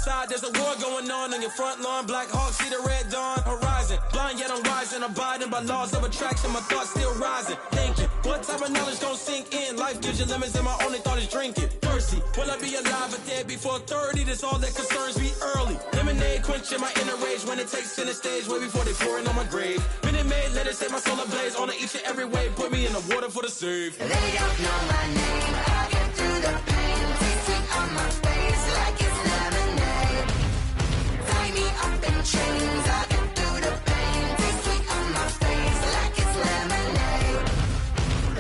outside, there's a war going on your front lawn. Black Hawk, see the red dawn horizon. Blind yet I'm rising, abiding by laws of attraction. My thoughts still rising, thinking, what type of knowledge don't sink in? Life gives you lemons and my only thought is drinking. Thirsty, will I be alive or dead before 30? That's all that concerns me early. Lemonade quenching my inner rage when it takes center stage, way before they pour it on my grave. Minute Maid, let it set my soul ablaze. On each and every way, put me in the water for the save. They don't know my name, I get through the pain. Taste sweet on my face like it's lemonade. Tie me up in chains, I get through the pain. Taste sweet on my face like it's lemonade.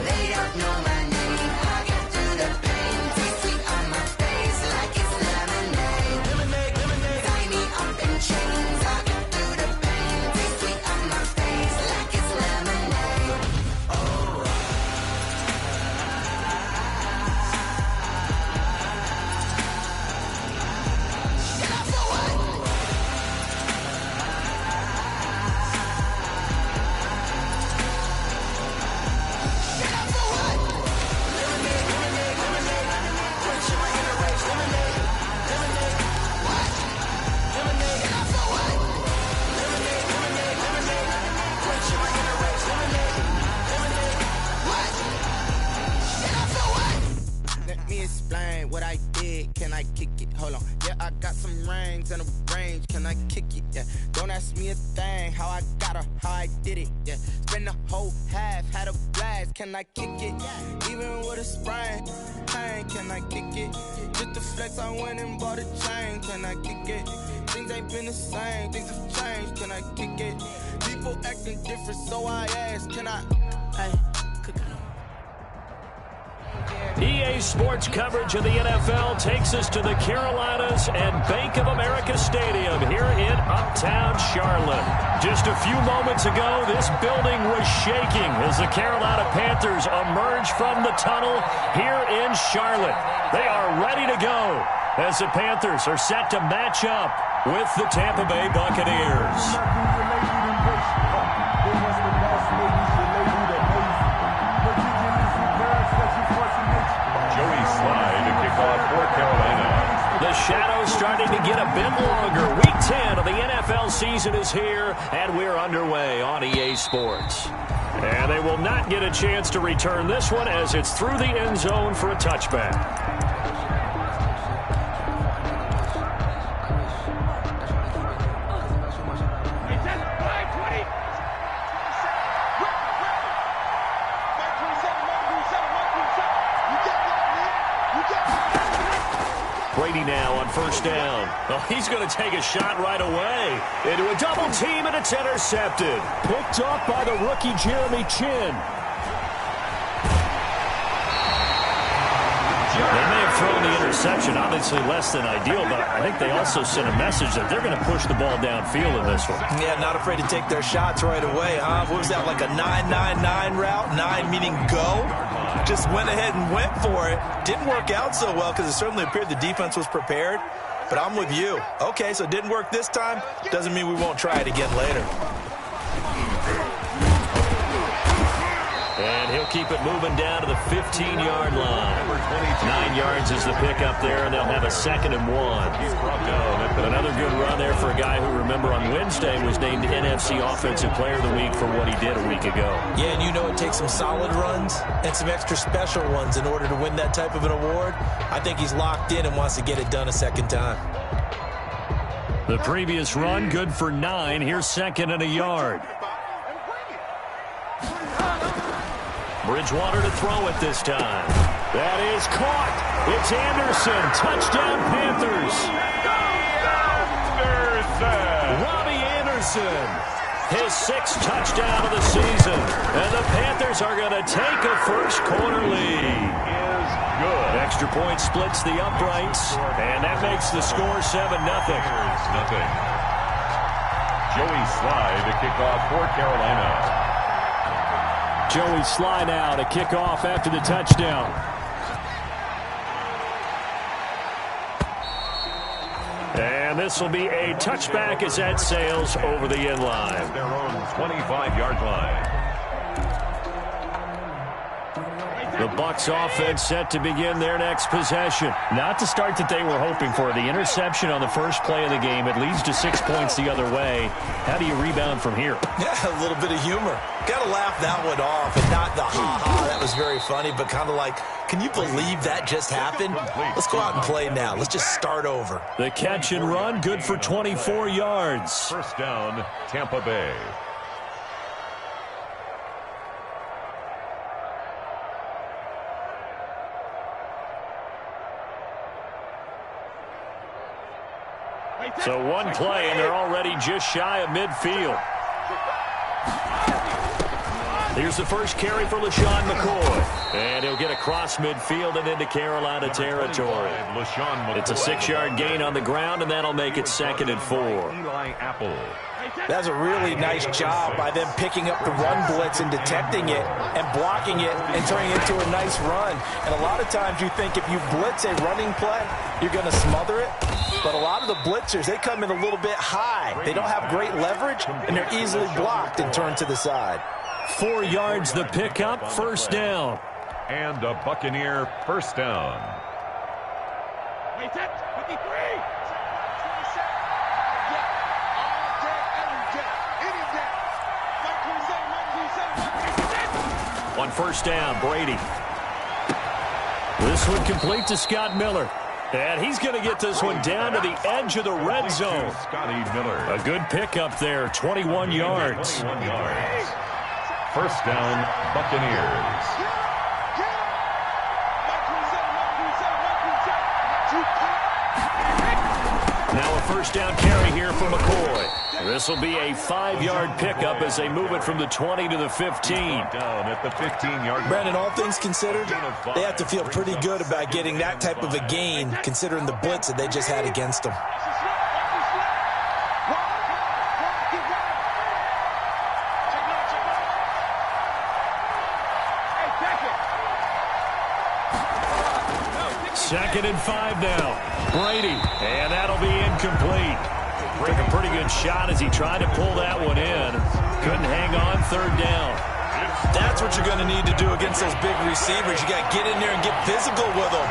They don't know my name, I get through the pain. Taste sweet on my face like it's lemonade. Lemonade, lemonade. Tie me up in chains, I get through the pain. Taste sweet on my face like it's lemonade. Let me explain what I did. Can I kick it? Hold on. Yeah, I got some rings and a range. Can I kick it? Yeah. Don't ask me a thing. How I got her, how I did it. Yeah. Spend the whole half, had a blast. Can I kick it? Even with a sprain. Pain, can I kick it? Just the flex, I went and bought a chain. Can I kick it? Things ain't been the same. Things have changed. Can I kick it? People acting different, so I ask. Can I? Hey, cook it. EA Sports coverage of the NFL takes us to the Carolinas and Bank of America Stadium here in Uptown Charlotte. Just a few moments ago, this building was shaking as the Carolina Panthers emerge from the tunnel here in Charlotte. They are ready to go as the Panthers are set to match up with the Tampa Bay Buccaneers. The shadow's starting to get a bit longer. Week 10 of the NFL season is here, and we're underway on EA Sports. And they will not get a chance to return this one as it's through the end zone for a touchback. Brady now on first down. Oh, he's going to take a shot right away. Into a double team, and it's intercepted. Picked up by the rookie Jeremy Chin. They may have thrown the interception, obviously less than ideal, but I think they also sent a message that they're going to push the ball downfield in this one. Yeah, not afraid to take their shots right away, huh? What was that, like a 9-9-9 route? 9 meaning go? Just went ahead and went for it. Didn't work out so well because it certainly appeared the defense was prepared. But I'm with you. Okay, so it didn't work this time. Doesn't mean we won't try it again later. And he'll keep it moving down to the 15-yard line. 9 yards is the pickup there, and they'll have a 2nd and 1. But another good run there for a guy who, remember, on Wednesday was named NFC Offensive Player of the Week for what he did a week ago. Yeah, and you know it takes some solid runs and some extra special ones in order to win that type of an award. I think he's locked in and wants to get it done a second time. The previous run, good for 9. Here's 2nd and a yard. Bridgewater to throw it this time. That is caught. It's Anderson. Touchdown, Panthers. Robbie Anderson. His 6th touchdown of the season. And the Panthers are going to take a first-quarter lead. Good. Extra point splits the uprights. And that makes the score 7-0. Joey Slye to kick off for Carolina. Joey Slye now to kick off after the touchdown. And this will be a touchback as that sails over the end line. Their own 25-yard line. The Bucs offense set to begin their next possession. Not the start that they were hoping for. The interception on the first play of the game. It leads to 6 points the other way. How do you rebound from here? Yeah, a little bit of humor. Got to laugh that one off, and not the ha-ha. That was very funny, but kind of like, can you believe that just happened? Let's go out and play now. Let's just start over. The catch and run, good for 24 yards. First down, Tampa Bay. So one play, and they're already just shy of midfield. Here's the first carry for LaShawn McCoy. And he'll get across midfield and into Carolina territory. It's a 6-yard gain on the ground, and that'll make it 2nd and 4. Eli Apple. That's a really nice job by them picking up the run blitz and detecting it and blocking it and turning it into a nice run. And a lot of times you think if you blitz a running play, you're going to smother it. But a lot of the blitzers, they come in a little bit high. They don't have great leverage, and they're easily blocked and turned to the side. 4 yards the pickup, first down. And a Buccaneer first down. On first down, Brady. This one complete to Scott Miller. And he's going to get this one down to the edge of the red zone. Scotty Miller. A good pickup there, 21 yards. 21 yards. First down, Buccaneers. Now a first down carry here for McCoy. This will be a 5-yard pickup as they move it from the 20 to the 15. Down at the 15-yard line. Brandon, all things considered, they have to feel pretty good about getting that type of a gain, considering the blitz that they just had against them. Second and 5 now. Brady, and that'll be incomplete. Took a pretty good shot as he tried to pull that one in. Couldn't hang on, third down. That's what you're going to need to do against those big receivers. You got to get in there and get physical with them.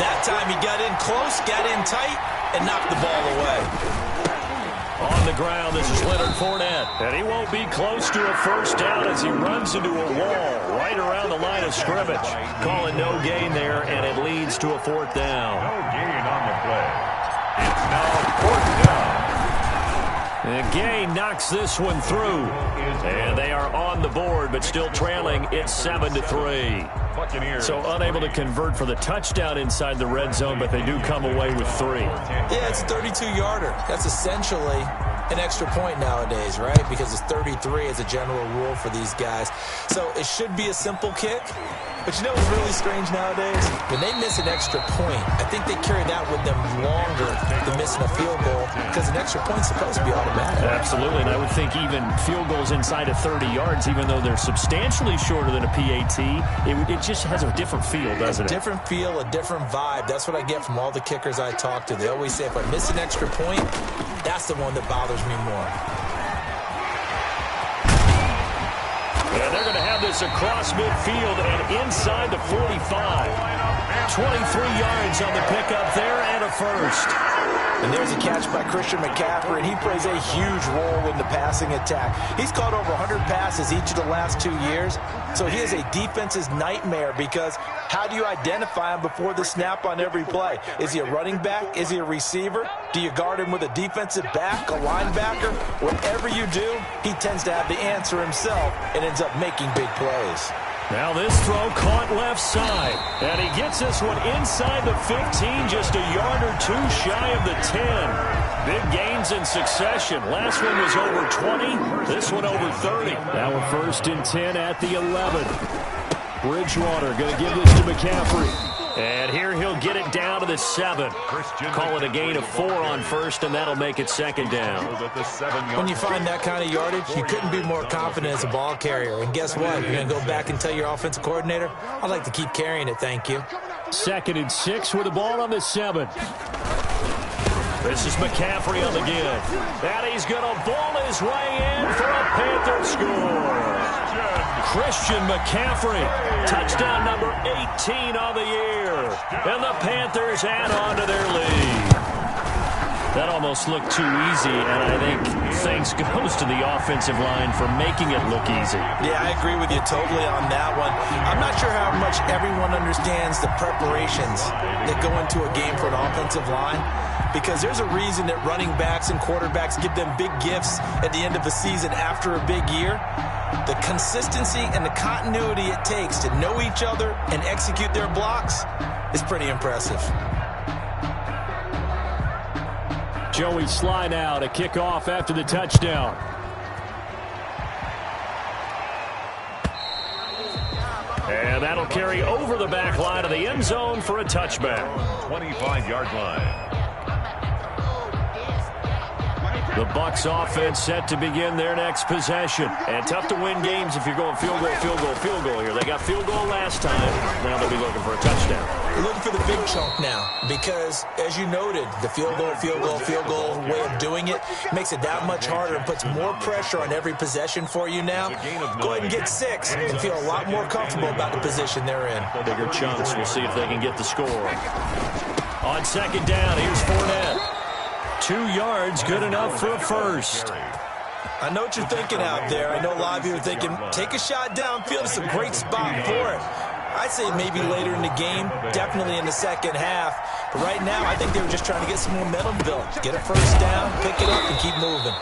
That time he got in close, got in tight, and knocked the ball away. On the ground, this is Leonard Fournette. And he won't be close to a first down as he runs into a wall right around the line of scrimmage. Calling no gain there, and it leads to a fourth down. No gain on the play. It's now fourth down. And Gay knocks this one through. And they are on the board, but still trailing. It's 7-3. So unable to convert for the touchdown inside the red zone, but they do come away with 3. Yeah, it's a 32-yarder. That's essentially an extra point nowadays, right? Because it's 33 as a general rule for these guys. So it should be a simple kick. But you know what's really strange nowadays? When they miss an extra point, I think they carry that with them longer than missing a field goal because an extra point's supposed to be automatic. Absolutely, and I would think even field goals inside of 30 yards, even though they're substantially shorter than a PAT, it just has a different feel, doesn't it? A different feel, a different vibe. That's what I get from all the kickers I talk to. They always say if I miss an extra point, that's the one that bothers me more. And they're going to have this across midfield and inside the 45. 23 yards on the pickup there and a first. And there's a catch by Christian McCaffrey, and he plays a huge role in the passing attack. He's caught over 100 passes each of the last 2 years, so he is a defense's nightmare because how do you identify him before the snap on every play? Is he a running back? Is he a receiver? Do you guard him with a defensive back, a linebacker? Whatever you do, he tends to have the answer himself and ends up making big plays. Now this throw caught left side. And he gets this one inside the 15, just a yard or two shy of the 10. Big gains in succession. Last one was over 20. This one over 30. Now a first and 10 at the 11. Bridgewater going to give this to McCaffrey. And here he'll get it down to the 7. Call it a gain of 4 on first, and that'll make it second down. When you find that kind of yardage, you couldn't be more confident as a ball carrier. And guess what? You're going to go back and tell your offensive coordinator, I'd like to keep carrying it, thank you. Second and 6 with the ball on the 7. This is McCaffrey on the give. And he's going to ball his way in for a Panther score. Christian McCaffrey, touchdown number 18 on the year. And the Panthers add on to their lead. That almost looked too easy, and I think thanks goes to the offensive line for making it look easy. Yeah, I agree with you totally on that one. I'm not sure how much everyone understands the preparations that go into a game for an offensive line, because there's a reason that running backs and quarterbacks give them big gifts at the end of the season after a big year. The consistency and the continuity it takes to know each other and execute their blocks is pretty impressive. Joey Sly now to kick off after the touchdown. And that'll carry over the back line of the end zone for a touchback. 25-yard line. The Bucs offense set to begin their next possession. And tough to win games if you're going field goal, field goal, field goal here. They got field goal last time. Now they'll be looking for a touchdown. They're looking for the big chunk now because, as you noted, the field goal way of doing it makes it that much harder and puts more pressure on every possession for you now. Go ahead and get 6 and feel a lot more comfortable about the position they're in. Bigger chunks. We'll see if they can get the score. On second down, here's Fournette. 2 yards, good enough for a first. I know what you're thinking out there. I know a lot of you are thinking, take a shot downfield. It's a great spot for it. I'd say maybe later in the game, definitely in the second half. But right now, I think they were just trying to get some momentum built. Get a first down, pick it up, and keep moving.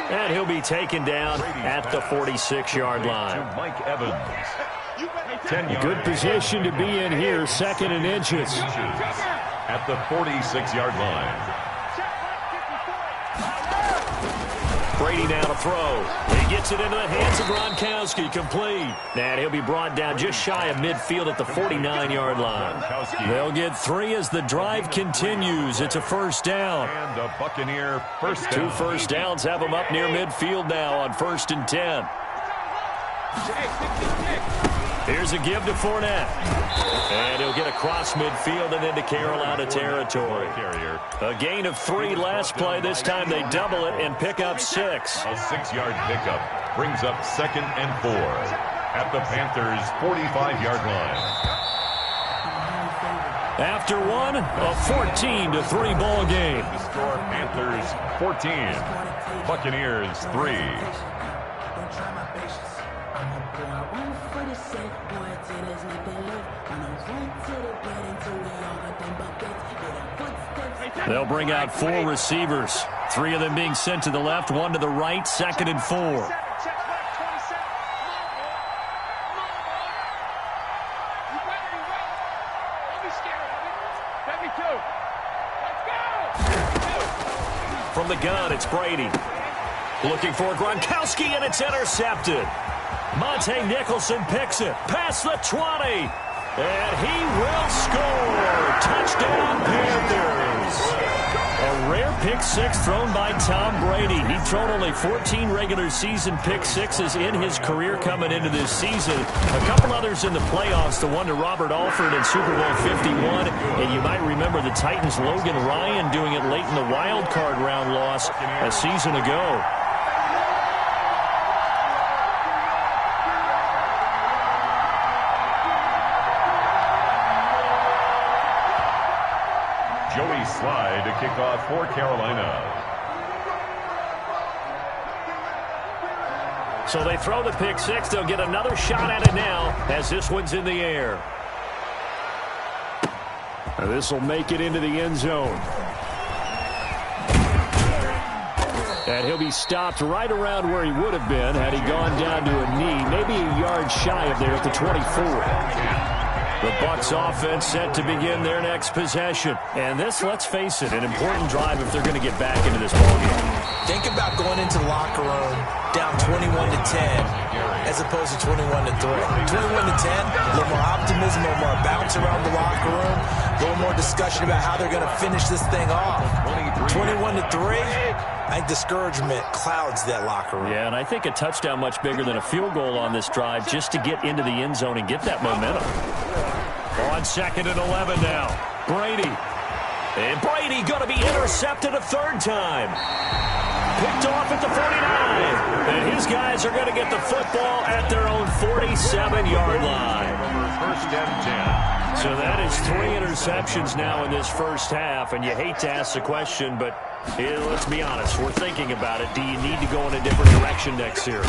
And he'll be taken down at the 46-yard line. Mike Evans. Good position to be in here, 2nd and inches. At the 46-yard line. Brady now to throw. He gets it into the hands of Gronkowski, complete. And he'll be brought down just shy of midfield at the 49-yard line. They'll get 3 as the drive continues. It's a first down. And a Buccaneer first down. 2 first downs have them up near midfield now on 1st and 10. Here's a give to Fournette. And he'll get across midfield and into Carolina territory. A gain of 3 last play. This time they double it and pick up 6. A 6-yard pickup brings up 2nd and 4 at the Panthers' 45-yard line. After one, a 14-3 ball game. The score: Panthers 14, Buccaneers 3. They'll bring out 4 receivers. 3 of them being sent to the left, 1 to the right, 2nd and 4. From the gun, it's Brady. Looking for Gronkowski, and it's intercepted. Monte Nicholson picks it past the 20. And he will score. Touchdown, Panthers. A rare pick 6 thrown by Tom Brady. He'd thrown only 14 regular season pick 6s in his career coming into this season. A couple others in the playoffs, the one to Robert Alford in Super Bowl 51. And you might remember the Titans' Logan Ryan doing it late in the wild card round loss a season ago. Joey Sly to kick off for Carolina. So they throw the pick 6. They'll get another shot at it now as this one's in the air. This will make it into the end zone. And he'll be stopped right around where he would have been had he gone down to a knee, maybe a yard shy of there at the 24. The Bucs offense set to begin their next possession. And this, let's face it, an important drive if they're going to get back into this ballgame. Think about going into the locker room down 21-10 as opposed to 21-3. 21-10, a little more optimism, a little more bounce around the locker room, a little more discussion about how they're going to finish this thing off. 21-3, I think discouragement clouds that locker room. Yeah, and I think a touchdown much bigger than a field goal on this drive just to get into the end zone and get that momentum. On 2nd and 11 now. Brady. And Brady going to be intercepted a third time. Picked off at the 49. And his guys are going to get the football at their own 47-yard line. First and 10. So that is 3 interceptions now in this first half. And you hate to ask the question, but let's be honest. We're thinking about it. Do you need to go in a different direction next year?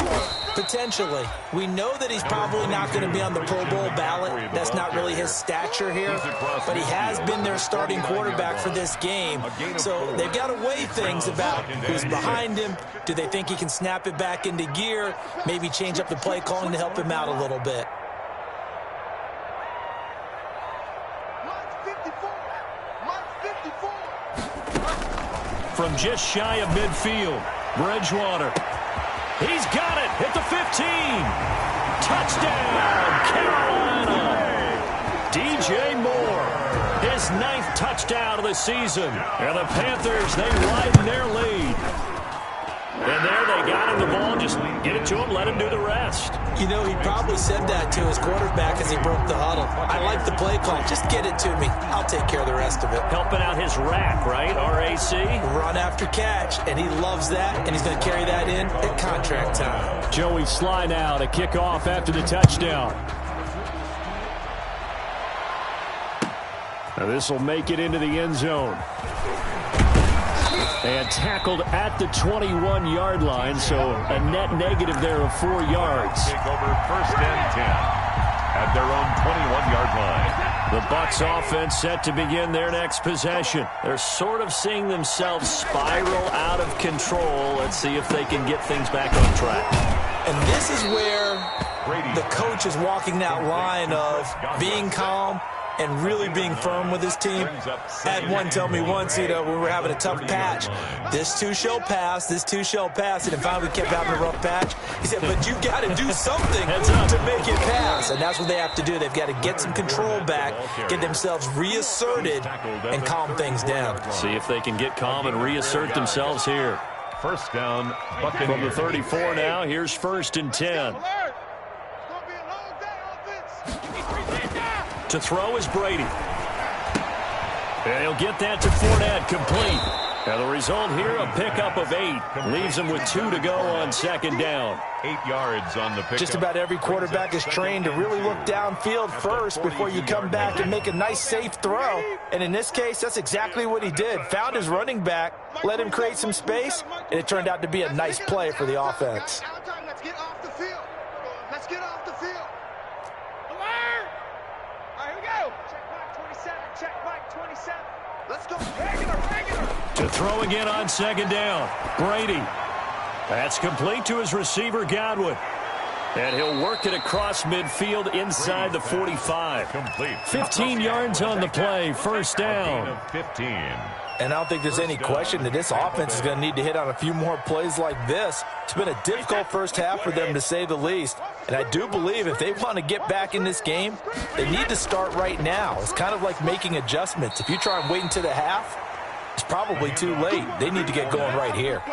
Potentially. We know that he's probably not going to be on the Pro Bowl ballot. That's not really his stature here. But he has been their starting quarterback for this game. So they've got to weigh things about who's behind him. Do they think he can snap it back into gear? Maybe change up the play calling to help him out a little bit. From just shy of midfield, Bridgewater. He's got it at the 15. Touchdown, Carolina. DJ Moore, his 9th touchdown of the season. And the Panthers, they widen their lead. And there they got him the ball. Just get it to him, let him do the rest. You know, he probably said that to his quarterback as he broke the huddle. I like the play call. Just get it to me. I'll take care of the rest of it. Helping out his rack, right? RAC? Run after catch, and he loves that, and he's going to carry that in at contract time. Joey Sly now to kick off after the touchdown. Now this will make it into the end zone. And tackled at the 21-yard line, so a net negative there of 4 yards. Take over first and 10 at their own 21-yard line. The Bucs offense set to begin their next possession. They're sort of seeing themselves spiral out of control. Let's see if they can get things back on track. And this is where the coach is walking that line of being calm and really being firm with his team. Had one tell me once, when we were having a tough patch, this too shall pass, this too shall pass, and finally we kept having a rough patch. He said, but you got to do something to make it pass, and that's what they have to do. They've got to get some control back, get themselves reasserted, and calm things down. See if they can get calm and reassert themselves here. First down, Buccaneers. From the 34 now, here's first and 10. To throw is Brady. And he'll get that to Fournette, complete. Now the result here, a pickup of 8. Leaves him with 2 to go on second down. 8 yards on the pickup. Just about every quarterback is trained to really look downfield first before you come back and make a nice, safe throw. And in this case, that's exactly what he did. Found his running back, let him create some space, and it turned out to be a nice play for the offense. Let's get off the field. Let's get off the field. Check back 27. Let's go. Regular. To throw again on second down. Brady. That's complete to his receiver, Godwin. And he'll work it across midfield inside the 45. Complete. 15 yards on the play. First down. 15. And I don't think there's any question that this offense is going to need to hit on a few more plays like this. It's been a difficult first half for them, to say the least. And I do believe if they want to get back in this game, they need to start right now. It's kind of like making adjustments. If you try and wait until the half, it's probably too late. They need to get going right here.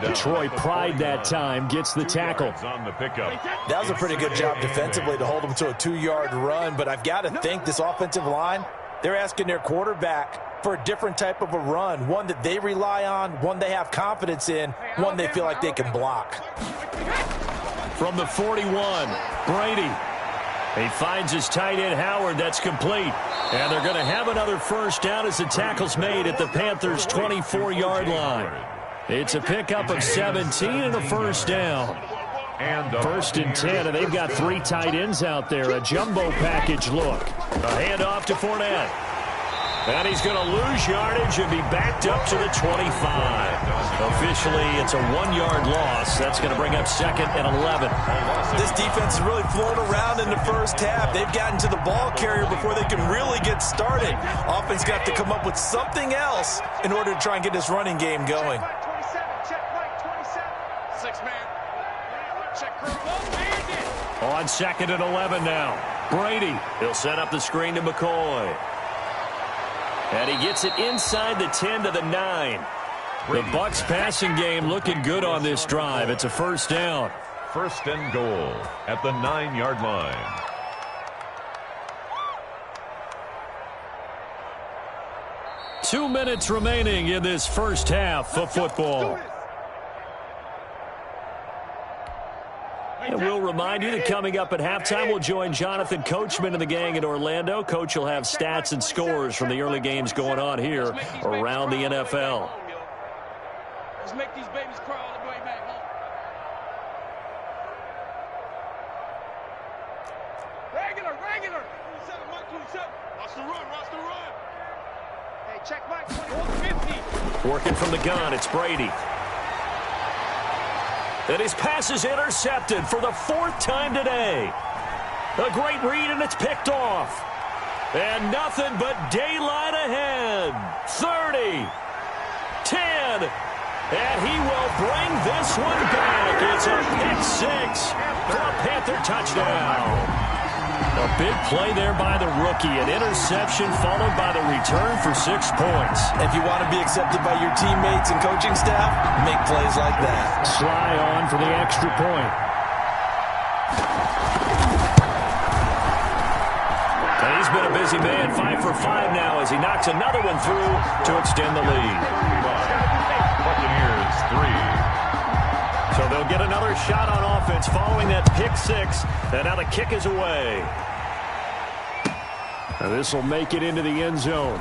Detroit Pride that time gets the tackle. That was a pretty good job defensively to hold them to a 2-yard run. But I've got to think this offensive line, they're asking their quarterback for a different type of a run, one that they rely on, one they have confidence in, one they feel like they can block. From the 41, Brady. He finds his tight end, Howard. That's complete. And they're going to have another first down as the tackle's made at the Panthers' 24-yard line. It's a pickup of 17 and a first down. First and 10, and they've got 3 tight ends out there. A jumbo package look. A handoff to Fournette. And he's going to lose yardage and be backed up to the 25. Officially, it's a 1-yard loss. That's going to bring up second and 11. This defense is really flown around in the first half. They've gotten to the ball carrier before they can really get started. Offense got to come up with something else in order to try and get this running game going. On second and 11 now. Brady, he'll set up the screen to McCoy. And he gets it inside the 10 to the 9. The Bucs passing game looking good on this drive. It's a first down. First and goal at the 9-yard line. 2 minutes remaining in this first half of football. And we'll remind you that coming up at halftime, we'll join Jonathan Coachman and the gang in Orlando. Coach will have stats and scores from the early games going on here around the NFL. Let's make these babies cry all the way back home. Regular. 27, Mike 27. Watch the run. Hey, check Mike 21, 50. Working from the gun, it's Brady. And his pass is intercepted for the 4th time today. A great read, and it's picked off. And nothing but daylight ahead. 30, 10, and he will bring this one back. It's a pick 6 for a Panther touchdown. A big play there by the rookie. An interception followed by the return for 6 points. If you want to be accepted by your teammates and coaching staff, make plays like that. Sly on for the extra point. And he's been a busy man, 5 for 5 now as he knocks another one through to extend the lead. Buccaneers 3. So they'll get another shot on offense following that pick 6. And now the kick is away. And this will make it into the end zone.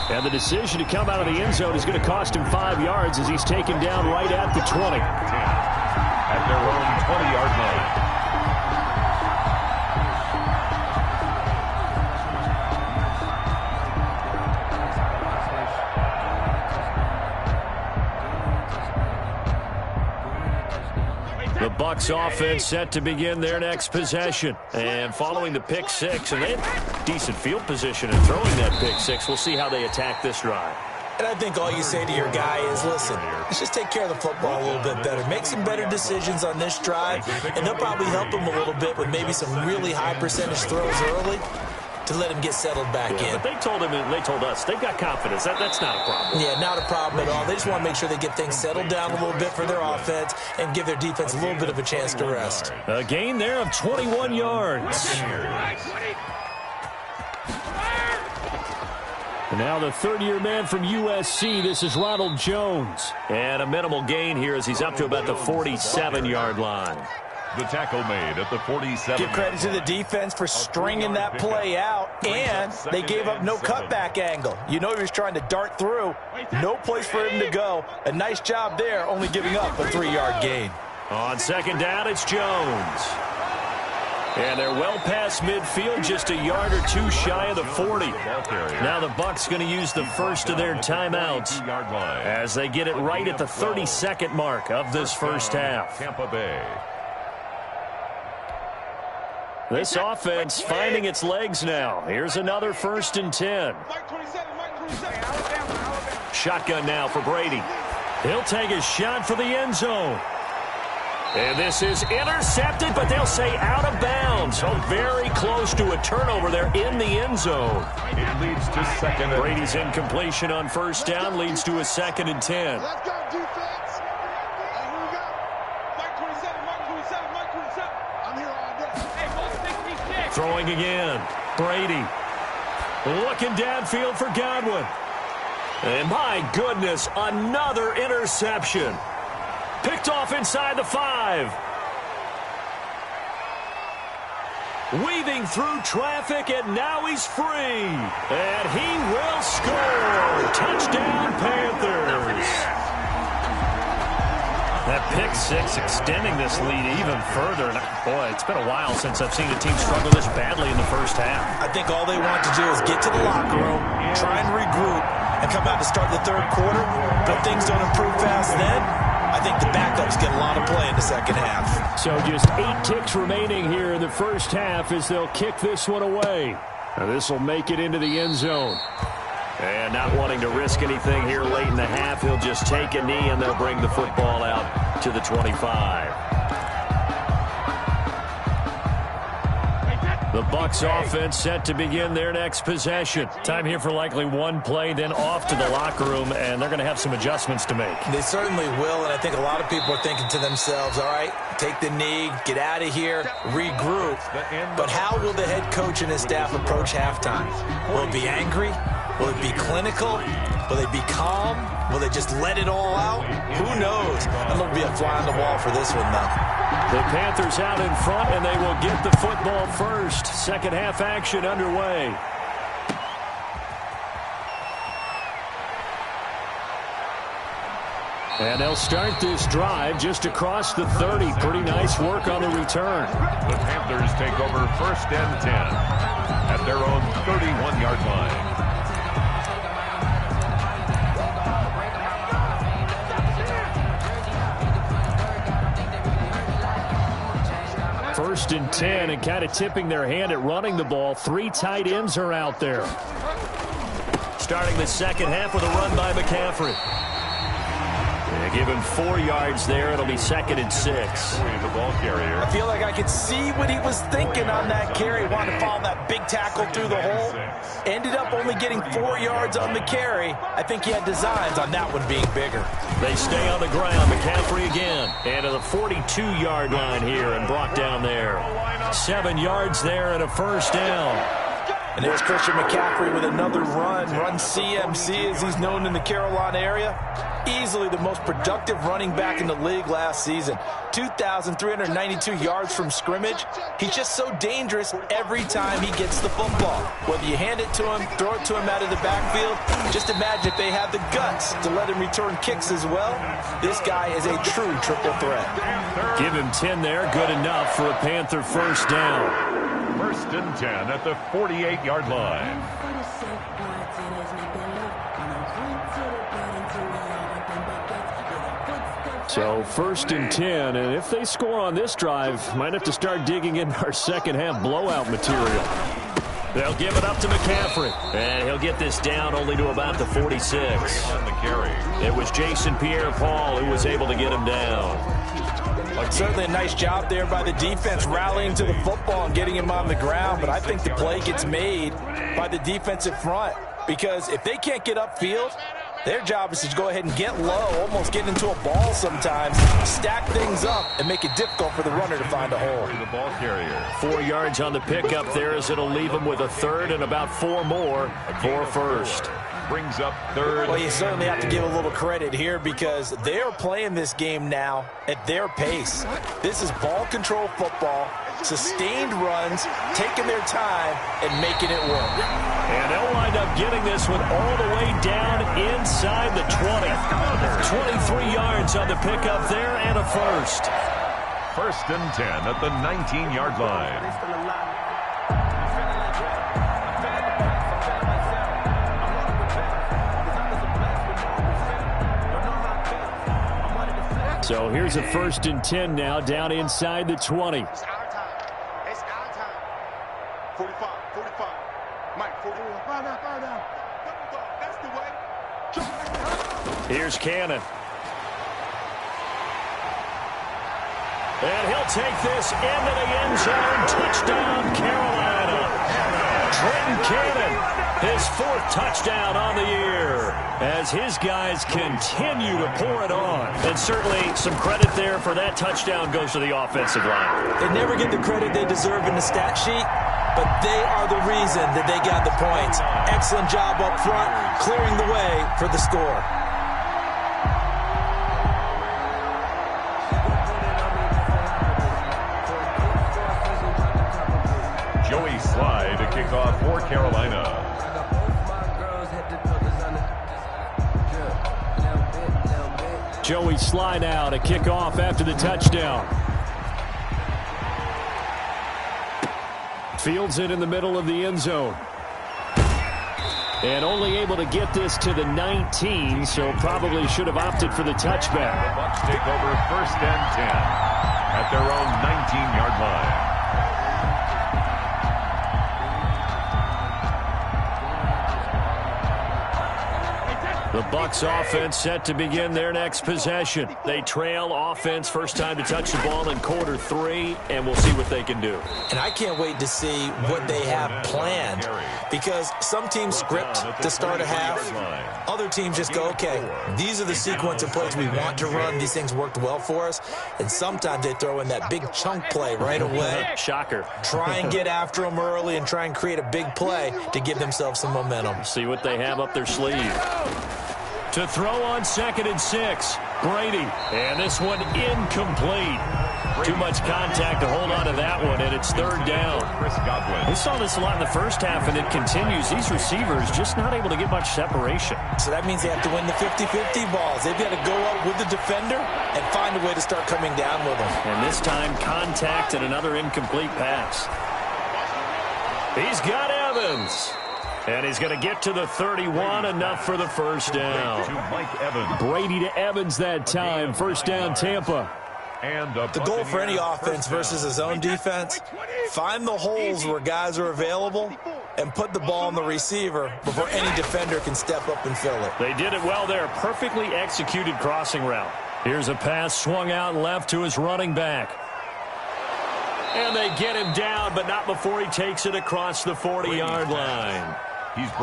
And the decision to come out of the end zone is going to cost him 5 yards as he's taken down right at the 20. At their own 20-yard line. The Bucs offense set to begin their next possession. And following the pick 6, and they have decent field position in throwing that pick 6. We'll see how they attack this drive. And I think all you say to your guy is, listen, let's just take care of the football a little bit better. Make some better decisions on this drive, and they'll probably help him a little bit with maybe some really high percentage throws early to let him get settled back in. But they told him, and they told us, they've got confidence. That's not a problem. Yeah, not a problem at all. They just want to make sure they get things settled down a little bit for their offense and give their defense a little bit of a chance to rest. A gain there of 21 yards. And now the third-year man from USC, this is Ronald Jones. And a minimal gain here as he's up to about the 47-yard line. The tackle made at the 47. Give credit to the defense for stringing that play out, and they gave up no cutback angle. You know he was trying to dart through. No place for him to go. A nice job there, only giving up a 3-yard gain. On second down, it's Jones. And they're well past midfield, just a yard or two shy of the 40. Now the Bucs going to use the first of their timeouts as they get it right at the 32nd mark of this first half. Tampa Bay. This offense finding its legs now. Here's another 1st and 10. Shotgun now for Brady. He'll take a shot for the end zone. And this is intercepted, but they'll say out of bounds. So very close to a turnover there in the end zone. It leads to second. Brady's incompletion on 1st down leads to a 2nd and 10. Let's go, defense. Here we go. Mike 27. I'm here all day. Hey, 66. Throwing again. Brady looking downfield for Godwin. And my goodness, another interception. Picked off inside the 5. Weaving through traffic, and now he's free. And he will score. Touchdown, Panthers. That pick 6 extending this lead even further. And boy, it's been a while since I've seen a team struggle this badly in the first half. I think all they want to do is get to the locker room, try and regroup, and come out to start the third quarter. But if things don't improve fast then, I think the backups get a lot of play in the second half. So just 8 ticks remaining here in the first half as they'll kick this one away. Now this will make it into the end zone. And not wanting to risk anything here late in the half, he'll just take a knee and they'll bring the football out to the 25. The Bucs offense set to begin their next possession. Time here for likely one play, then off to the locker room, and they're going to have some adjustments to make. They certainly will, and I think a lot of people are thinking to themselves, all right, take the knee, get out of here, regroup. But how will the head coach and his staff approach halftime? Will it be angry? Will it be clinical? Will they be calm? Will they just let it all out? Who knows? I'm going to be a fly on the wall for this one, though. The Panthers out in front, and they will get the football first. Second half action underway. And they'll start this drive just across the 30. Pretty nice work on the return. The Panthers take over 1st and 10 at their own 31-yard line. 1st and 10, and kind of tipping their hand at running the ball. 3 tight ends are out there. Starting the second half with a run by McCaffrey. Give him 4 yards there. It'll be 2nd and 6. The ball carrier. I feel like I could see what he was thinking on that carry. Wanted to follow that big tackle through the hole. Ended up only getting 4 yards on the carry. I think he had designs on that one being bigger. They stay on the ground. McCaffrey again. And to the 42-yard line here and brought down there. 7 yards there and a 1st down. And there's Christian McCaffrey with another run CMC as he's known in the Carolina area. Easily the most productive running back in the league last season. 2,392 yards from scrimmage. He's just so dangerous every time he gets the football. Whether you hand it to him, throw it to him out of the backfield, just imagine if they have the guts to let him return kicks as well. This guy is a true triple threat. Give him 10 there. Good enough for a Panther 1st down. 1st and 10 at the 48-yard line. So 1st and 10, and if they score on this drive, might have to start digging in our second half blowout material. They'll give it up to McCaffrey, and he'll get this down only to about the 46. On the carry. It was Jason Pierre-Paul who was able to get him down. Certainly a nice job there by the defense rallying to the football and getting him on the ground, but I think the play gets made by the defensive front because if they can't get upfield, their job is to go ahead and get low, almost get into a ball sometimes, stack things up, and make it difficult for the runner to find a hole. The ball carrier. 4 yards on the pickup there as it'll leave him with a 3rd and about 4 more for 1st. Brings up 3rd. Well, you certainly have to give a little credit here because they're playing this game now at their pace. This is ball control football, sustained runs, taking their time, and making it work. And they'll wind up getting this one all the way down inside the 20. 23 yards on the pickup there and a 1st. 1st and 10 at the 19-yard line. So here's a 1st and 10 now down inside the 20. It's our time. It's our time. 45. Mike, 41. Fire down. That's the way. Here's Cannon. And he'll take this into the end zone. Touchdown, Carolina. Trenton Cannon, his 4th touchdown on the year as his guys continue to pour it on. And certainly some credit there for that touchdown goes to the offensive line. They never get the credit they deserve in the stat sheet, but they are the reason that they got the points. Excellent job up front, clearing the way for the score. Joey Slye to kick off for Carolina. Joey Slye now to kick off after the touchdown. Fields it in the middle of the end zone. And only able to get this to the 19, so probably should have opted for the touchback. The Bucs take over 1st and 10 at their own 19-yard line. The Bucs offense set to begin their next possession. They trail offense, first time to touch the ball in quarter 3, and we'll see what they can do. And I can't wait to see what they have planned, because some teams script to start a half. Other teams just go, okay, these are the sequence of plays we want to run. These things worked well for us. And sometimes they throw in that big chunk play right away. Shocker. Try and get after them early and try and create a big play to give themselves some momentum. See what they have up their sleeve. To throw on 2nd and 6, Brady. And this one incomplete. Too much contact to hold on to that one, and it's 3rd down. We saw this a lot in the first half, and it continues. These receivers just not able to get much separation. So that means they have to win the 50-50 balls. They've got to go up with the defender and find a way to start coming down with them. And this time, contact and another incomplete pass. He's got Evans. And he's going to get to the 31, enough for the first down. Brady to Evans that time, first down Tampa. And the goal for any offense versus his own defense, find the holes where guys are available and put the ball on the receiver before any defender can step up and fill it. They did it well there. Perfectly executed crossing route. Here's a pass swung out left to his running back. And they get him down, but not before he takes it across the 40-yard line.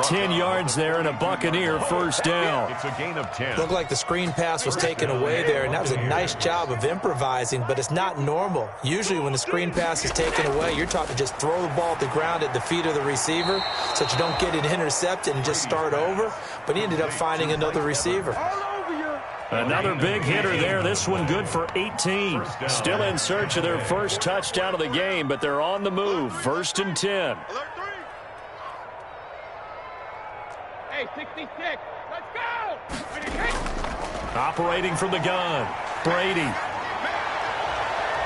10 yards there and a Buccaneer first down. It's a gain of 10. Looked like the screen pass was taken away there, and that was a nice job of improvising, but it's not normal. Usually when the screen pass is taken away, you're taught to just throw the ball at the ground at the feet of the receiver so that you don't get it intercepted and just start over, but he ended up finding another receiver. Another big hitter there. This one good for 18. Still in search of their first touchdown of the game, but they're on the move. 1st and 10. Hey, 66. Let's go. Operating from the gun. Brady.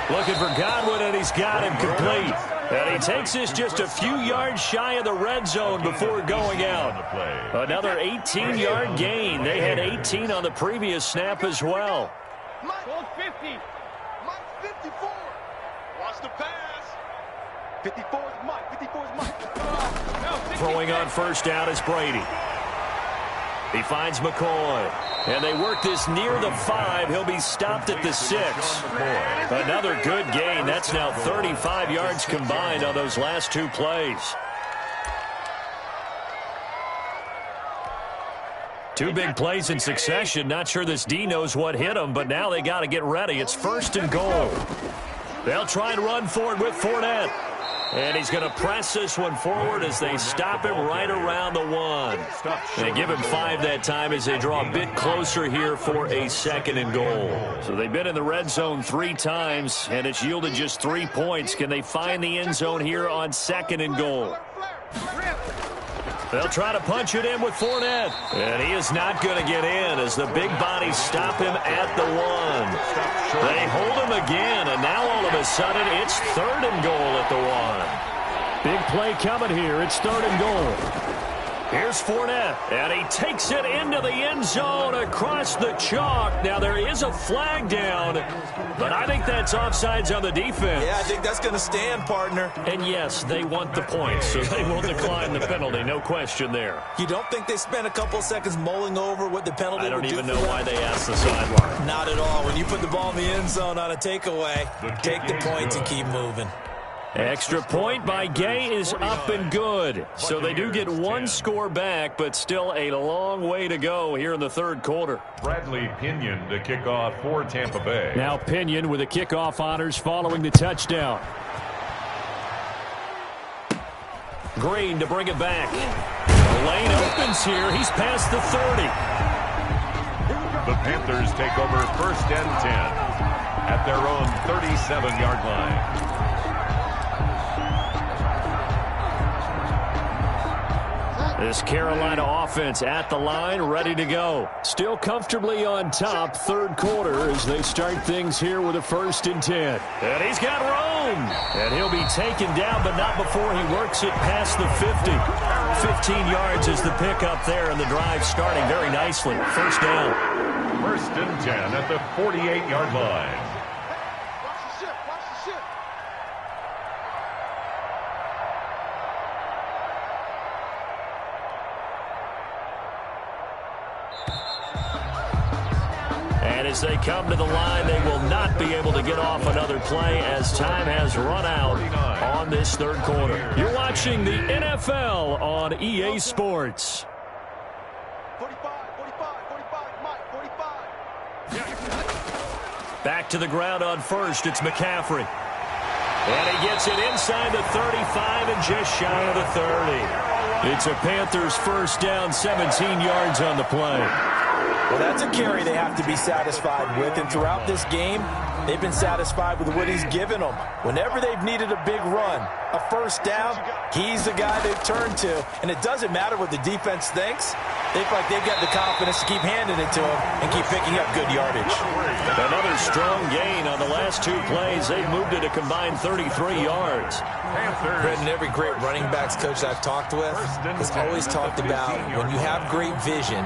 Looking for Godwin, and he's got him complete. And he takes this just a few yards shy of the red zone before going out. Another 18-yard gain. They had 18 on the previous snap as well. Mike 50. Mike 54. Watch the pass. 54 is Mike. 54 is Mike. Throwing on first down is Brady. He finds McCoy. And they work this near the 5. He'll be stopped at the 6. Another good gain. That's now 35 yards combined on those last 2 plays. 2 big plays in succession. Not sure this D knows what hit him, but now they got to get ready. It's 1st and goal. They'll try and run for it with Fournette. And he's going to press this one forward as they stop him right around the 1. They give him 5 that time as they draw a bit closer here for a 2nd and goal. So they've been in the red zone 3 times, and it's yielded just 3 points. Can they find the end zone here on 2nd and goal? They'll try to punch it in with Fournette. And he is not going to get in as the big bodies stop him at the 1. They hold him again, and now all of a sudden it's 3rd and goal at the 1. Big play coming here. It's 3rd and goal. Here's Fournette, and he takes it into the end zone across the chalk. Now, there is a flag down, but I think that's offsides on the defense. Yeah, I think that's going to stand, partner. And, yes, they want the points, so they will decline the penalty. No question there. You don't think they spent a couple seconds mulling over what the penalty would do? I don't even know why they asked the sideline. Not at all. When you put the ball in the end zone on a takeaway, take the points and keep moving. Extra point by Gay is up and good. So they do get 1 score back, but still a long way to go here in the 3rd quarter. Bradley Pinion to kick off for Tampa Bay. Now Pinion with the kickoff honors following the touchdown. Green to bring it back. The lane opens here. He's past the 30. The Panthers take over 1st and 10 at their own 37-yard line. This Carolina offense at the line, ready to go. Still comfortably on top, 3rd quarter as they start things here with a 1st and 10. And he's got room. And he'll be taken down, but not before he works it past the 50. 15 yards is the pickup there, and the drive starting very nicely. 1st down. 1st and 10 at the 48-yard line. And as they come to the line, they will not be able to get off another play as time has run out on this third quarter. You're watching the NFL on EA Sports. 45, Mike, 45. Back to the ground on first. It's McCaffrey. And he gets it inside the 35 and just shy of the 30. It's a Panthers first down, 17 yards on the play. Well, that's a carry they have to be satisfied with, and throughout this game, they've been satisfied with what he's given them. Whenever they've needed a big run, a first down, he's the guy they've turned to, and it doesn't matter what the defense thinks. They feel like they've got the confidence to keep handing it to him and keep picking up good yardage. Another strong gain on the last two plays. They've moved it a combined 33 yards. Brendan, every great running backs coach I've talked with has always talked about when you have great vision,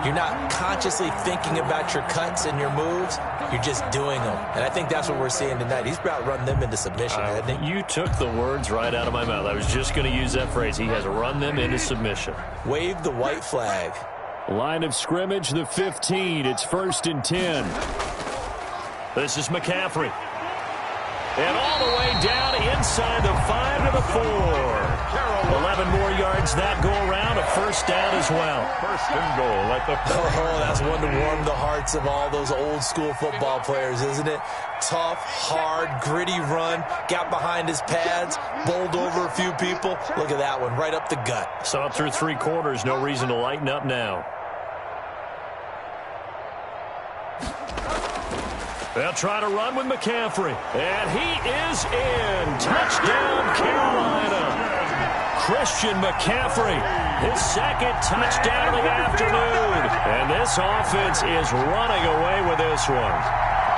you're not consciously thinking about your cuts and your moves. You're just doing them. And I think that's what we're seeing tonight. He's about run them into submission, hasn't he? You took the words right out of my mouth. I was just going to use that phrase. He has run them into submission. Wave the white flag. Line of scrimmage, the 15. It's 1st and 10. This is McCaffrey. And all the way down inside the 5 to the 4. 11 more yards that go around, a first down as well. First and goal at the 40. Oh, that's one to warm the hearts of all those old school football players, isn't it? Tough, hard, gritty run, got behind his pads, bowled over a few people. Look at that one, right up the gut. So up through 3 quarters, no reason to lighten up now. They'll try to run with McCaffrey. And he is in. Touchdown, Carolina. Christian McCaffrey, his second touchdown of the afternoon. And this offense is running away with this one,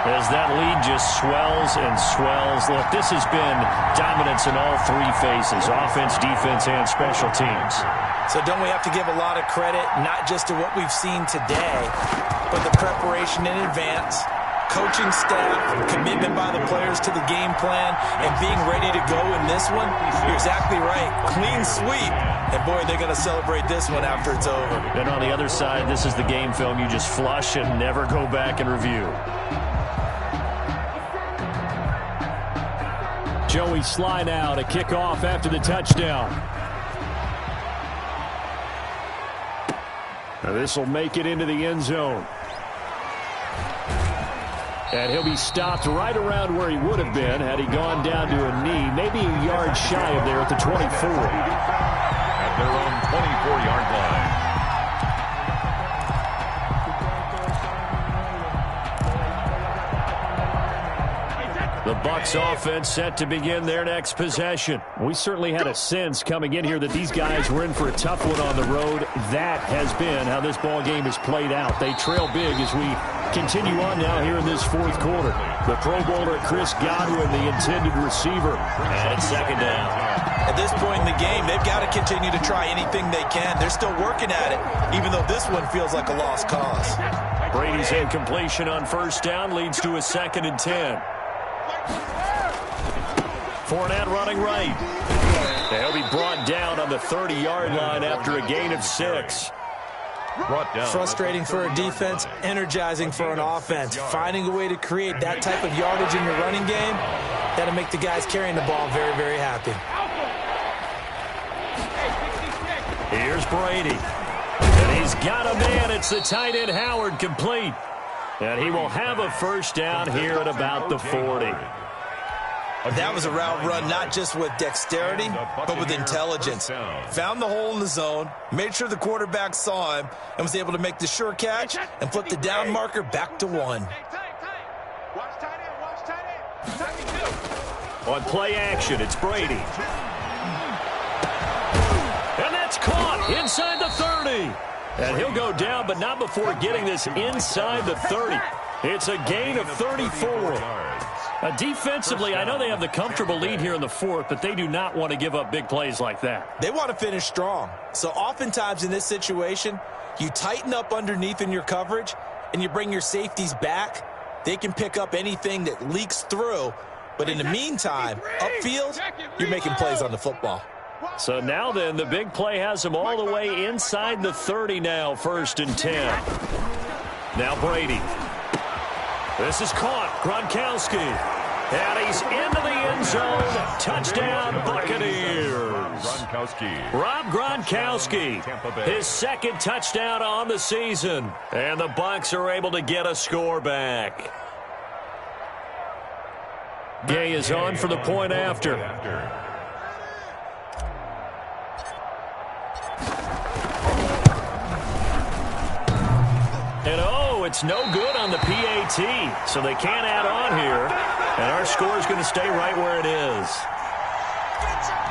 as that lead just swells and swells. Look, this has been dominance in all 3 phases, offense, defense, and special teams. So don't we have to give a lot of credit, not just to what we've seen today, but the preparation in advance, coaching staff, commitment by the players to the game plan, and being ready to go in this one? You're exactly right. Clean sweep. And, boy, they're going to celebrate this one after it's over. And on the other side, this is the game film you just flush and never go back and review. Joey Sly now to kick off after the touchdown. Now this will make it into the end zone. And he'll be stopped right around where he would have been had he gone down to a knee, maybe a yard shy of there at the 24. At their own 24-yard line. The Bucs offense set to begin their next possession. We certainly had a sense coming in here that these guys were in for a tough one on the road. That has been how this ball game has played out. They trail big as we continue on now here in this 4th quarter. The Pro Bowler Chris Godwin, the intended receiver, and it's 2nd down. At this point in the game, they've got to continue to try anything they can. They're still working at it, even though this one feels like a lost cause. Brady's incompletion on 1st down leads to a 2nd and 10. Fournette running right. They'll be brought down on the 30-yard line after a gain of 6. Frustrating for a defense, energizing for an offense. Finding a way to create that type of yardage in your running game, that'll make the guys carrying the ball very, very happy. Here's Brady. And he's got a man. It's the tight end Howard, complete. And he will have a first down here at about the 40. That was a route run not just with dexterity, but with intelligence. Found the hole in the zone, made sure the quarterback saw him, and was able to make the sure catch and flip the down marker back to 1. On play action, it's Brady. And that's caught inside the 30. And he'll go down, but not before getting this inside the 30. It's a gain of 34. Defensively, I know they have the comfortable lead here in the 4th, but they do not want to give up big plays like that. They want to finish strong. So oftentimes in this situation, you tighten up underneath in your coverage, and you bring your safeties back. They can pick up anything that leaks through. But in the meantime, upfield, you're making plays on the football. So now then, the big play has them all the way inside the 30 now, 1st and 10. Now Brady. This is caught. Gronkowski. And he's into the end zone. Touchdown, Buccaneers. Rob Gronkowski, his second touchdown on the season. And the Bucs are able to get a score back. Gay is on for the point after. And it's no good on the PAT, so they can't add on here. And our score is going to stay right where it is.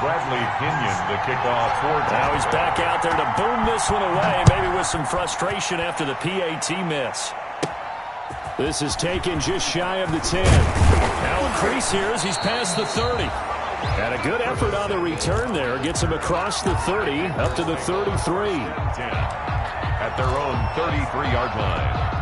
Bradley Pinion, the kickoff for now he's back out there to boom this one away, maybe with some frustration after the PAT miss. This is taken just shy of the 10. Now a crease here as he's past the 30. And a good effort on the return there. Gets him across the 30, up to the 33. At their own 33-yard line.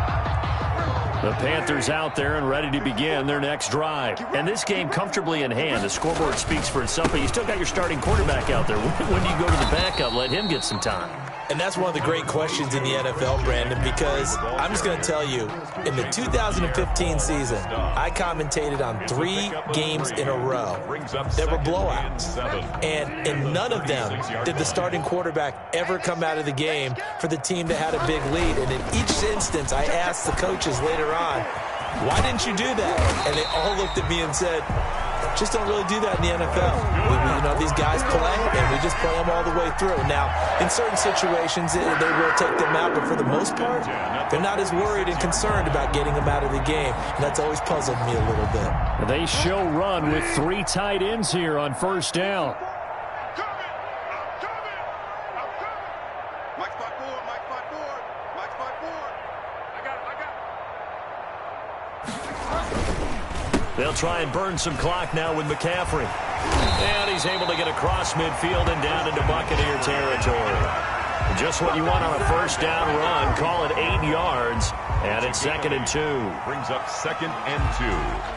The Panthers out there and ready to begin their next drive. And this game comfortably in hand. The scoreboard speaks for itself, but you still got your starting quarterback out there. When do you go to the backup? Let him get some time. And that's one of the great questions in the NFL, Brandon, because I'm just going to tell you, in the 2015 season, I commentated on 3 games in a row that were blowouts. And in none of them did the starting quarterback ever come out of the game for the team that had a big lead. And in each instance, I asked the coaches later on, why didn't you do that? And they all looked at me and said, just don't really do that in the NFL. These guys play, and we just play them all the way through. Now, in certain situations, they will take them out, but for the most part, they're not as worried and concerned about getting them out of the game, and that's always puzzled me a little bit. They show run with 3 tight ends here on first down. They'll try and burn some clock now with McCaffrey. And he's able to get across midfield and down into Buccaneer territory. Just what you want on a first down run. Call it 8 yards. And it's 2nd and 2. Brings up 2nd and 2.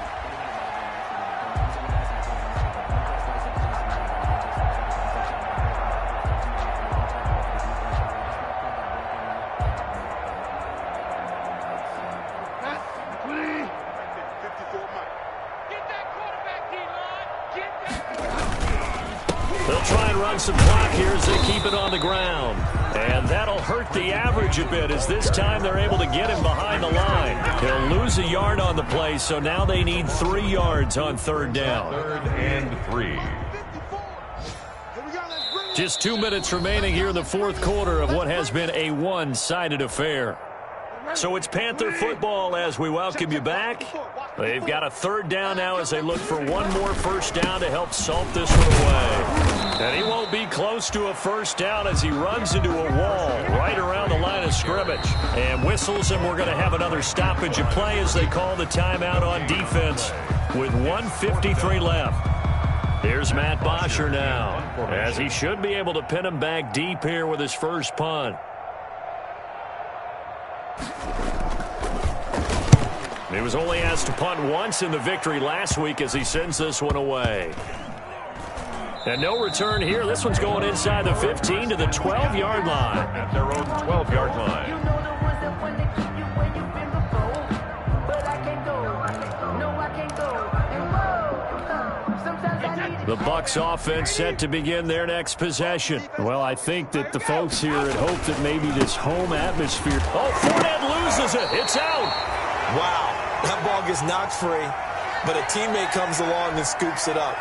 Some clock here as they keep it on the ground. And that'll hurt the average a bit as this time they're able to get him behind the line. He'll lose a yard on the play, so now they need 3 yards on 3rd down. 3rd and 3. Just 2 minutes remaining here in the 4th quarter of what has been a one-sided affair. So it's Panther football as we welcome you back. They've got a 3rd down now as they look for one more first down to help salt this one away. And he won't be close to a first down as he runs into a wall right around the line of scrimmage. And whistles, and we're going to have another stoppage of play as they call the timeout on defense with 1:53 left. Here's Matt Bosher now, as he should be able to pin him back deep here with his first punt. He was only asked to punt once in the victory last week as he sends this one away. And no return here. This one's going inside the 15 to the 12-yard line. At their own 12-yard line. The Bucs offense set to begin their next possession. Well, I think that the folks here had hoped that maybe this home atmosphere. Oh, Fournette loses it. It's out. Wow. That ball gets knocked free, but a teammate comes along and scoops it up.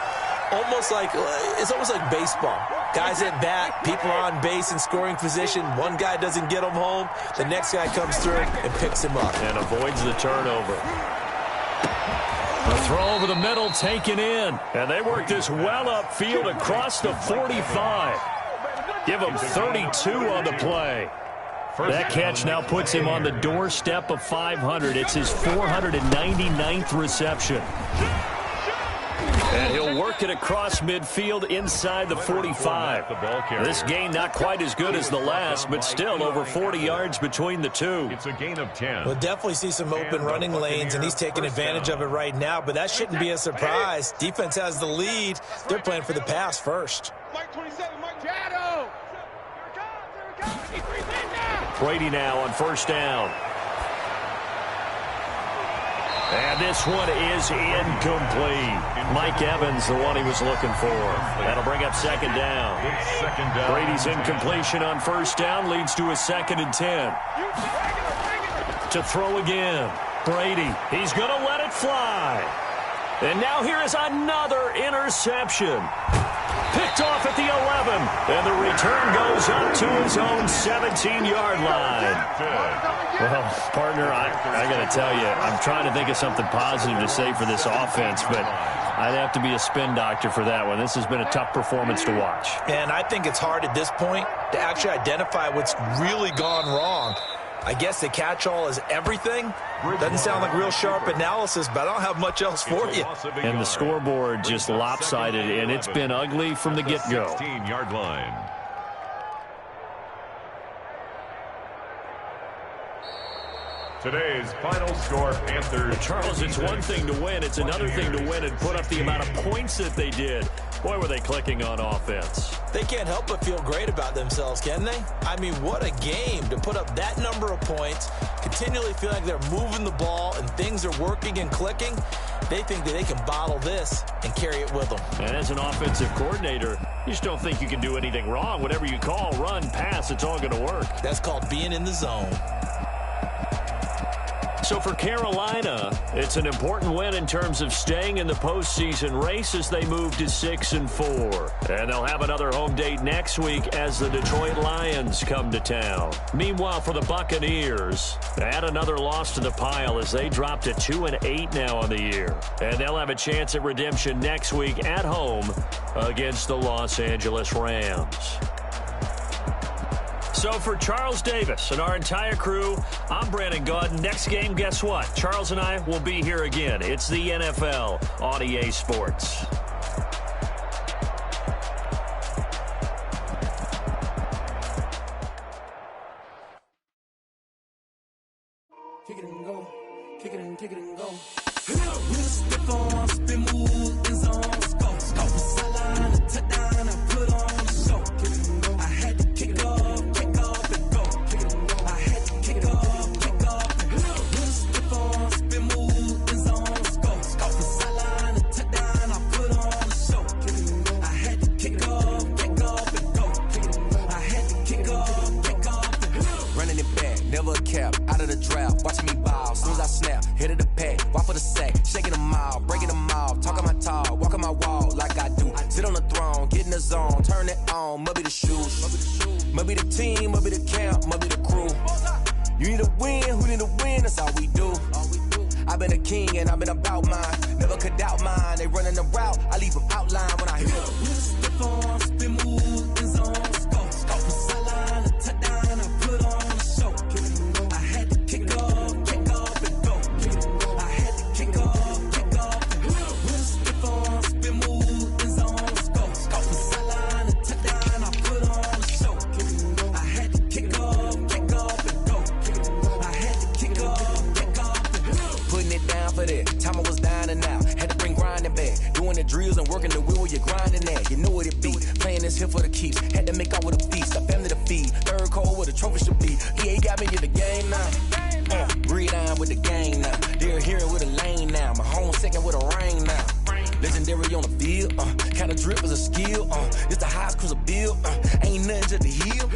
It's almost like baseball. Guys at bat, people are on base in scoring position. One guy doesn't get him home. The next guy comes through and picks him up. And avoids the turnover. The throw over the middle taken in. And they work this well upfield across the 45. Give him 32 on the play. That catch now puts him on the doorstep of 500. It's his 499th reception. And he'll work it across midfield inside the 45. This gain not quite as good as the last, but still over 40 yards between the two. It's a gain of 10. We'll definitely see some open running lanes, and he's taking advantage of it right now, but that shouldn't be a surprise. Defense has the lead. They're playing for the pass first. Mike 27, Mike Shadow. Brady now on first down. This one is incomplete. Mike Evans, the one he was looking for. That'll bring up second down. Brady's incompletion on first down leads to a 2nd and 10. To throw again. Brady, he's going to let it fly. And now here is another interception. Picked off at the 11. And the return goes up to his own 17-yard line. Well, partner, I got to tell you, I'm trying to think of something positive to say for this offense, but I'd have to be a spin doctor for that one. This has been a tough performance to watch. And I think it's hard at this point to actually identify what's really gone wrong. I guess the catch-all is everything. Doesn't sound like real sharp analysis, but I don't have much else for you. And the scoreboard just lopsided, and it's been ugly from the get-go. 16-yard line. Today's final score, Panthers. Charles, it's one thing to win. It's another thing to win and put up the amount of points that they did. Boy, were they clicking on offense. They can't help but feel great about themselves, can they? I mean, what a game to put up that number of points, continually feel like they're moving the ball and things are working and clicking. They think that they can bottle this and carry it with them. And as an offensive coordinator, you just don't think you can do anything wrong. Whatever you call, run, pass, it's all going to work. That's called being in the zone. So for Carolina, it's an important win in terms of staying in the postseason race as they move to 6-4. And they'll have another home date next week as the Detroit Lions come to town. Meanwhile, for the Buccaneers, add another loss to the pile as they drop to 2-8 now on the year. And they'll have a chance at redemption next week at home against the Los Angeles Rams. So for Charles Davis and our entire crew, I'm Brandon Gaudin. Next game, guess what? Charles and I will be here again. It's the NFL on EA Sports. Kick it and go. Kick it and kick it and go. We'll stiff on, spin, move, in zone, let's go. Go for sideline, a touchdown, I put on the show. Kick it and go. I had to kick off. Out of the draft, watching me ball. Soon as I snap, hit of the pack, walk for the sack, shaking them all, breaking them all, talking my talk, walking my wall like I do. Sit on the throne, get in the zone, turn it on, maybe the shoes, maybe the team, maybe the camp, maybe the crew. You need a win, who need a win? That's all we do. I've been a king and I've been about mine, never could doubt mine. They running the route, I leave them outline when I hit them. We'll step on, spin, move, in zone, let's go. Go for sideline, a touchdown, I put on the show. Time I was dying and out, had to bring grinding back. Doing the drills and working the wheel where you're grinding at. You know what it be, playing this here for the keeps. Had to make out with a feast, a family to feed. Third cold where the trophy should be. EA got me in the game now. Breathe on with the game now. They're here with a lane now. My home second with a rain now. Legendary on the field, kind of drip is a skill. It's the highest cruiser bill, ain't nothing to the heel.